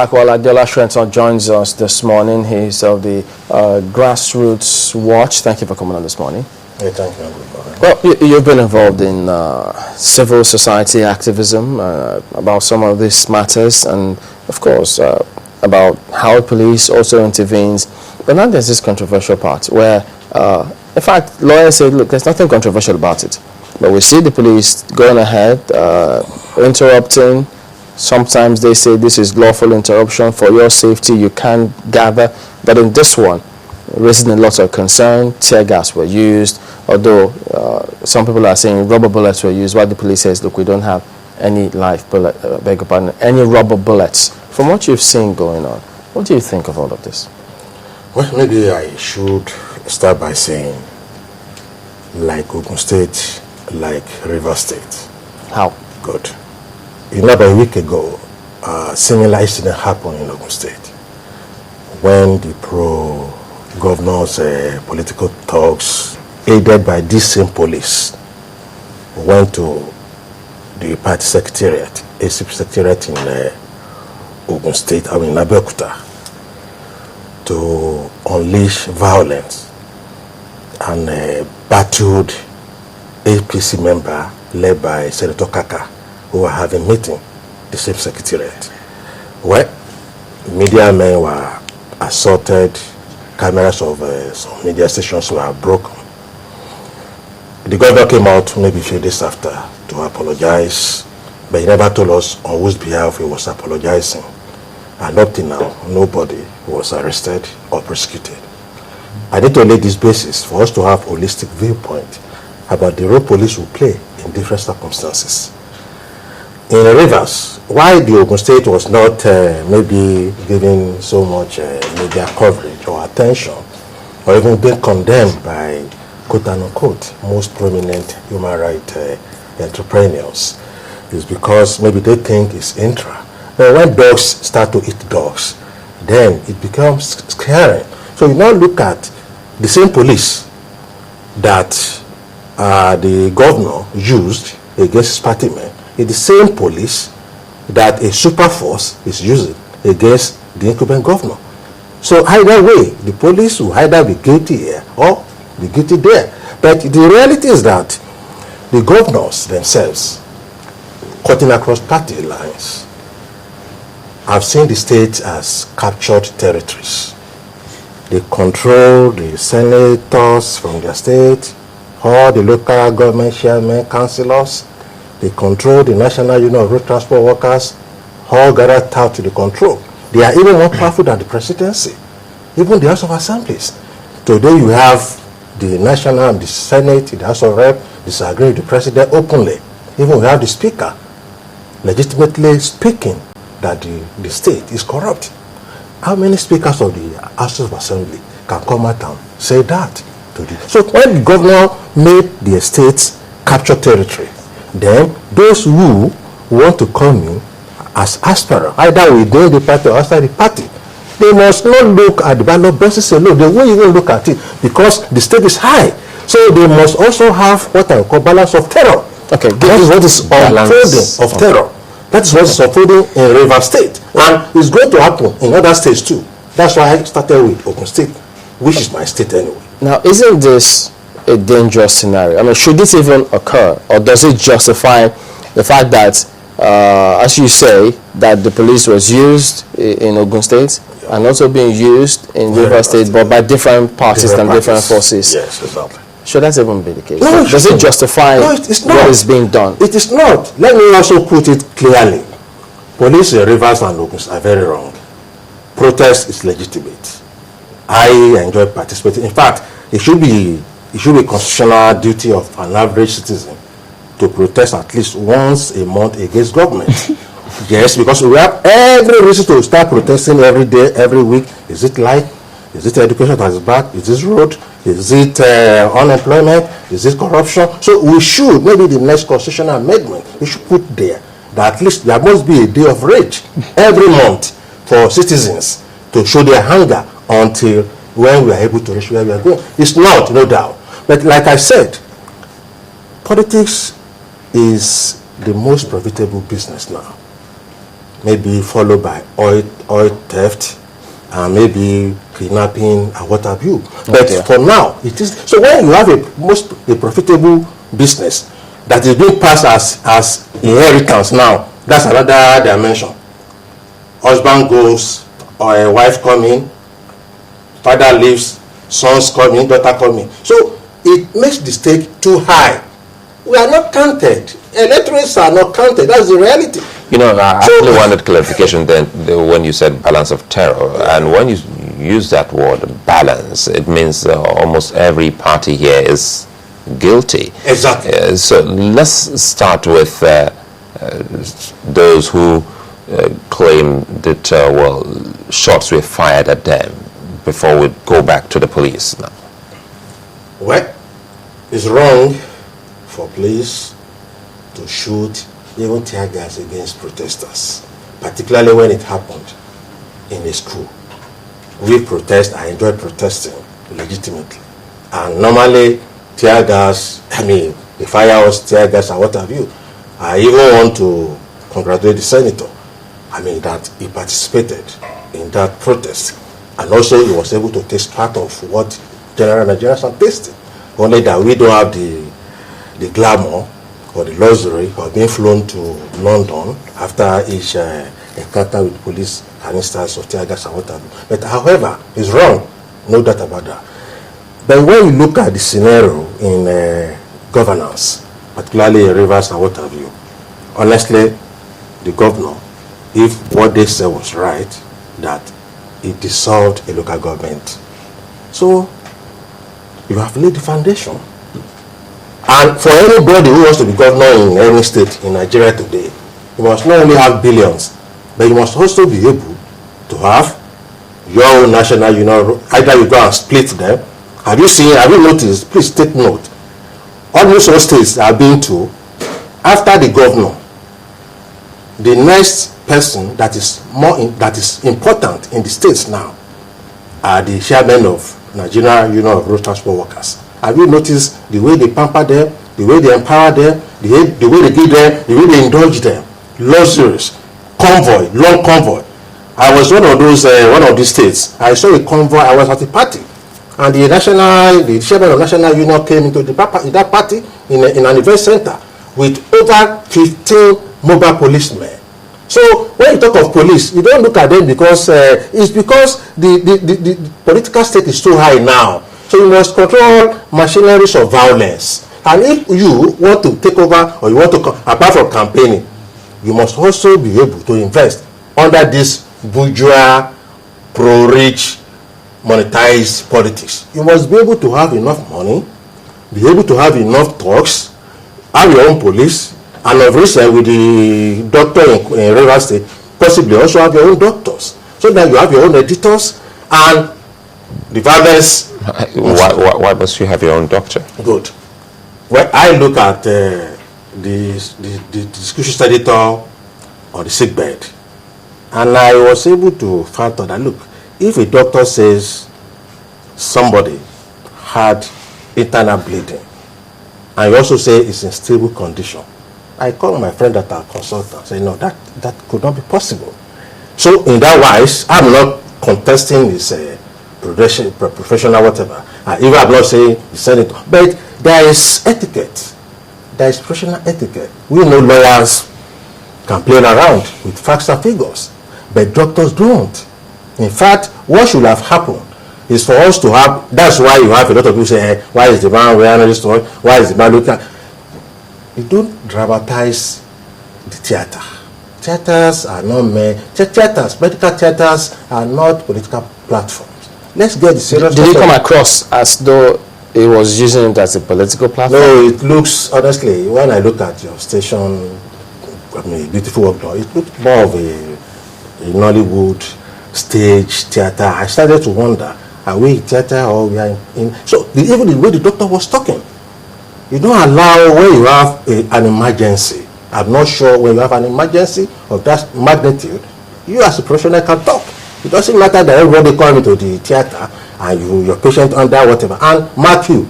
Well, Adeola Soetan joins us this morning. He's of the Grassroots Watch. Thank you for coming on this morning. Hey, thank you. Good morning. Well, you've been involved in civil society activism about some of these matters, and of course about how police also intervenes. But now there's this controversial part where, in fact, lawyers say, look, there's nothing controversial about it. But we see the police going ahead, interrupting. Sometimes they say this is lawful interruption for your safety, you can't gather. But in this one, raising a lot of concern, tear gas were used, although some people are saying rubber bullets were used, while the police says, look, we don't have any live bullet, beg your pardon, any rubber bullets. From what you've seen going on, what do you think of all of this? Well, maybe I should start by saying, like Ogun State, like River State. How? Good. About a week ago, a similar incident happened in Ogun State when the pro-governors political talks, aided by this same police, went to the party secretariat, ACP secretariat in Ogun State, in Abeokuta, to unleash violence and battled APC member led by Senator Kaka, who were having meeting, the same secretariat. Well, media men were assaulted, cameras of some media stations were broken. The governor came out maybe a few days after to apologize, but he never told us on whose behalf he was apologizing. And up till now, nobody was arrested or prosecuted. I need to lay this basis for us to have a holistic viewpoint about the role police will play in different circumstances. In Rivers, why the Ogun State was not maybe given so much media coverage or attention, or even being condemned by quote-unquote most prominent human rights entrepreneurs, is because maybe they think it's intra. But when dogs start to eat dogs, then it becomes scary. So you now look at the same police that the governor used against his party men, it's the same police that a super force is using against the incumbent governor. So either way, the police will either be guilty here or be guilty there. But the reality is that the governors themselves, cutting across party lines, have seen the state as captured territories. They control the senators from their state, all the local government chairmen, councillors. They control the National Union of Road Transport Workers, all gathered out to the control. They are even more powerful than the presidency, even the House of Assemblies. Today you have the National and the Senate, the House of Rep, disagreeing with the president openly. Even we have the Speaker legitimately speaking that the state is corrupt. How many speakers of the House of Assembly can come out and say that? So when the governor made the estates capture territory, then those who want to come in as aspirants, either within the party or outside the party, they must not look at the ballot boxes alone. They won't even look at it because the stake is high. So they must also have what I call balance of terror. Okay, that is what is unfolding of terror. That is what is unfolding in River State, and it's going to happen in other states too. That's why I started with Ogun State, which is my state anyway. Now, isn't this a dangerous scenario? I mean, should this even occur, or does it justify the fact that, as you say, that the police was used in Ogun State and also being used in River State, but by different parties and different forces? Yes, exactly. Should that even be the case? No, does it justify what is being done? It is not. Let me also put it clearly. Police in Rivers and Ogun are very wrong. Protest is legitimate. I enjoy participating. In fact, it should be a constitutional duty of an average citizen to protest at least once a month against government. Yes, because we have every reason to start protesting every day, every week. Is it life? Is it education that is bad? Is this road? Is it unemployment? Is it corruption? So we should, maybe the next constitutional amendment, we should put there that at least there must be a day of rage every month for citizens to show their hunger until when we are able to reach where we are going. It's not, no doubt. But like I said, politics is the most profitable business now. maybe followed by oil theft, and maybe kidnapping and what have you. But for now, it is so. When you have a profitable business that is being passed as inheritance now, that's another dimension. Husband goes, or a wife coming, father leaves, sons coming, daughter coming. So it makes the stake too high. We are not counted. Electorates are not counted. That's the reality. You know, I actually wanted clarification then when you said balance of terror. And when you use that word balance, it means almost every party here is guilty. Exactly. So let's start with those who claim that, well, shots were fired at them before we go back to the police now. Well, it's wrong for police to shoot even tear gas against protesters, particularly when it happened in a school. We protest, I enjoy protesting legitimately. And normally, tear gas, the firehouse, tear gas, and what have you. I even want to congratulate the senator, that he participated in that protest. And also, he was able to taste part of what general Nigerians are tasting. Only that we don't have the glamour or the luxury of being flown to London after each encounter with police and instance of tear gas and what have you. But however, it's wrong, no doubt about that. But when you look at the scenario in governance, particularly in Rivers and what have you, honestly, the governor, if what they said was right, that it dissolved a local government. So you have laid the foundation. And for anybody who wants to be governor in any state in Nigeria today, you must not only have billions, but you must also be able to have your own national union. Either you go and split them. Have you noticed? Please take note. Almost all states I've been to, after the governor, the next person that is important in the states now are the chairmen of Nigeria Union of Road Transport Workers. Have you noticed the way they pamper them, the way they empower them, the way they give them, the way they indulge them? Luxurious, convoy, long convoy. I was one of these states. I saw a convoy. I was at a party, and the chairman of National Union came into that party in an event center with over 15 mobile policemen. So when you talk of police, you don't look at them because it's because the political state is too high now. So you must control machineries of violence. And if you want to take over, or you want to, apart from campaigning, you must also be able to invest under this bourgeois, pro-rich, monetized politics. You must be able to have enough money, be able to have enough talks, have your own police, and of recent with the doctor in Rivers State, possibly also have your own doctors, so that you have your own editors and the violence. Why must you have your own doctor? Good. When I look at the discussion editor on the sick bed, and I was able to factor that, look, if a doctor says somebody had internal bleeding, and you also say it's in stable condition, I call my friend that are consultant, say no, that could not be possible. So in that wise, I'm not contesting this professional whatever. Even I'm not saying the senator, but there is etiquette. There is professional etiquette. We know lawyers can play around with facts and figures, but doctors don't. In fact, what should have happened is for us to have. That's why you have a lot of people say, hey, why is the man wearing this story? Why is the man looking at? You don't dramatize the theater. Theaters are not medical theaters are not political platforms. Let's get the serious. Did it come across as though it was using it as a political platform? No, it looks, honestly, when I look at your station, beautiful work done, it looked more of a Nollywood stage theater. I started to wonder, are we in theater or we are in? So even the way the doctor was talking, you don't allow when you have an emergency. I'm not sure when you have an emergency of that magnitude, you as a professional can talk. It doesn't matter that everybody come into the theater and your patient under whatever. And mark you,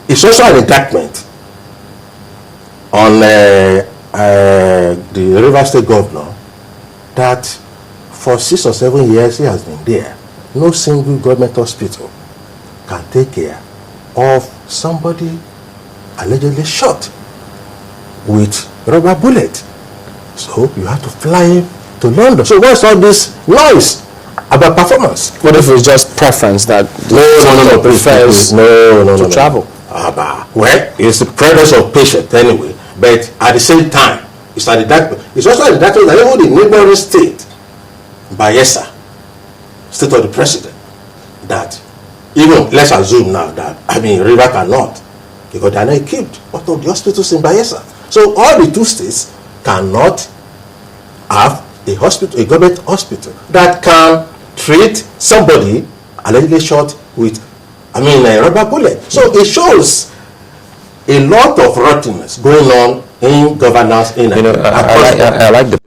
it's also an indictment on the Rivers State governor that for 6 or 7 years he has been there, no single government hospital can take care of somebody allegedly shot with rubber bullet. So you have to fly to London. So what's all this noise about performance? What if it's just preference that No, prefers to travel? Well, it's the preference of patient anyway. But at the same time, it's also at the that even the neighboring state, Bayelsa, state of the president, that even let's assume now that River cannot, because they are not equipped. What of the hospitals in Bayelsa? So all the 2 states cannot have a hospital, a government hospital that can treat somebody allegedly shot with a rubber bullet. So it shows a lot of rottenness going on in governance in I like the